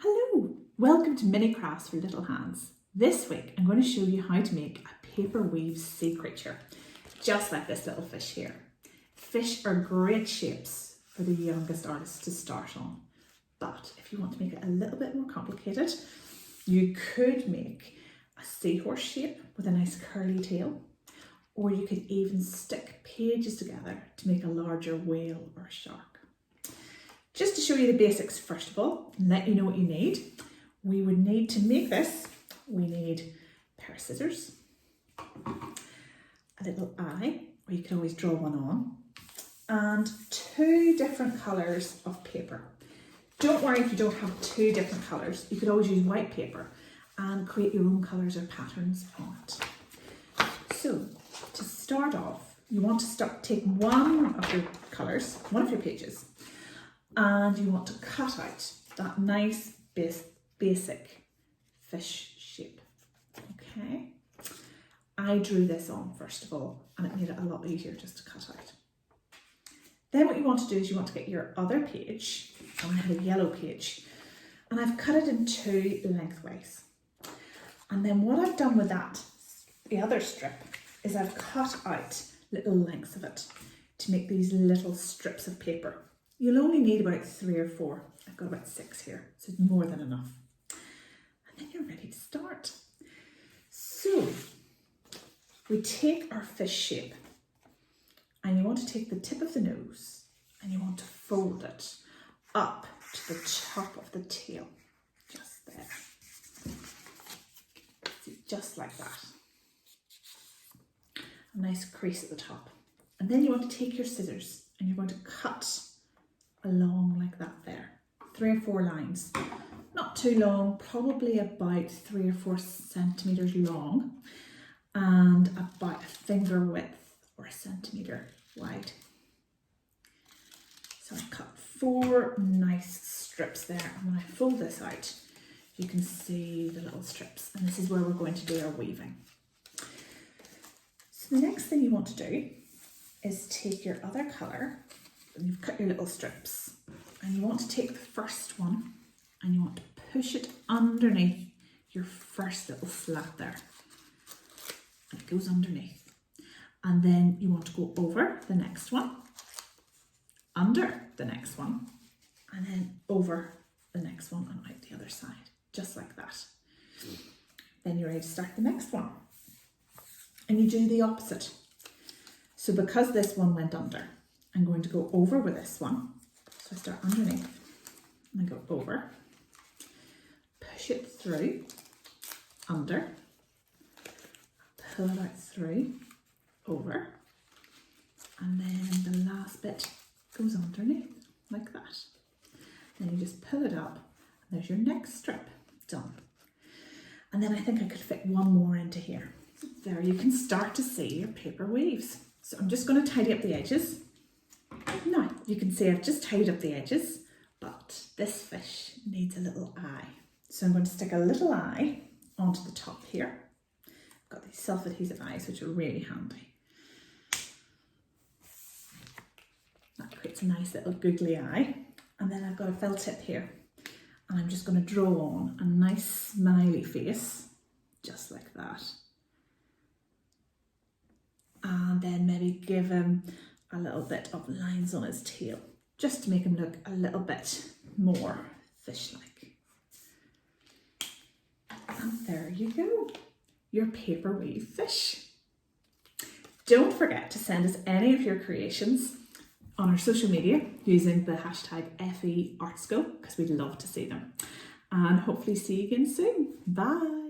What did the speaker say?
Hello, welcome to Mini Crafts for Little Hands. This week I'm going to show you how to make a paper weave sea creature, just like this little fish here. Fish are great shapes for the youngest artists to start on, but if you want to make it a little bit more complicated, you could make a seahorse shape with a nice curly tail, or you could even stick pages together to make a larger whale or shark. Just to show you the basics first of all, and let you know what you need, we would need to make this, we need a pair of scissors, a little eye, or you could always draw one on, and 2 different colours of paper. Don't worry if you don't have 2 different colours, you could always use white paper and create your own colours or patterns on it. So, to start off, you want to take one of your colours, one of your pages, and you want to cut out that nice basic fish shape. Okay, I drew this on first of all, and it made it a lot easier just to cut out. Then what you want to do is you want to get your other page, and I have a yellow page, and I've cut it in 2 lengthways. And then what I've done with that, the other strip, is I've cut out little lengths of it to make these little strips of paper. You'll only need about 3 or 4. I've got about 6 here, so it's more than enough. And then you're ready to start. So we take our fish shape, and you want to take the tip of the nose and you want to fold it up to the top of the tail, just there. See, just like that. A nice crease at the top. And then you want to take your scissors and you're going to cut along like that there. 3 or 4 lines. Not too long, probably about 3 or 4 centimetres long and about a finger width or a centimetre wide. So I cut 4 nice strips there, and when I fold this out you can see the little strips, and this is where we're going to do our weaving. So the next thing you want to do is take your other colour, and you've cut your little strips, and you want to take the first one and you want to push it underneath your first little slat there, and it goes underneath, and then you want to go over the next one, under the next one, and then over the next one and out the other side, just like that. Then you're ready to start the next one, and you do the opposite. So because this one went under, I'm going to go over with this one. So I start underneath and I go over, push it through, under, pull it out through, over, and then the last bit goes underneath like that. Then you just pull it up, and there's your next strip done. And then I think I could fit one more into here. There you can start to see your paper weaves. So I'm just going to tidy up the edges. Now you can see I've just tidied up the edges, but this fish needs a little eye. So I'm going to stick a little eye onto the top here. I've got these self-adhesive eyes which are really handy. That creates a nice little googly eye. And then I've got a felt tip here, and I'm just going to draw on a nice smiley face, just like that. And then maybe give him a little bit of lines on his tail, just to make him look a little bit more fish-like. And there you go, your paper weave fish. Don't forget to send us any of your creations on our social media using the hashtag FEArtsco, because we'd love to see them. And hopefully see you again soon. Bye.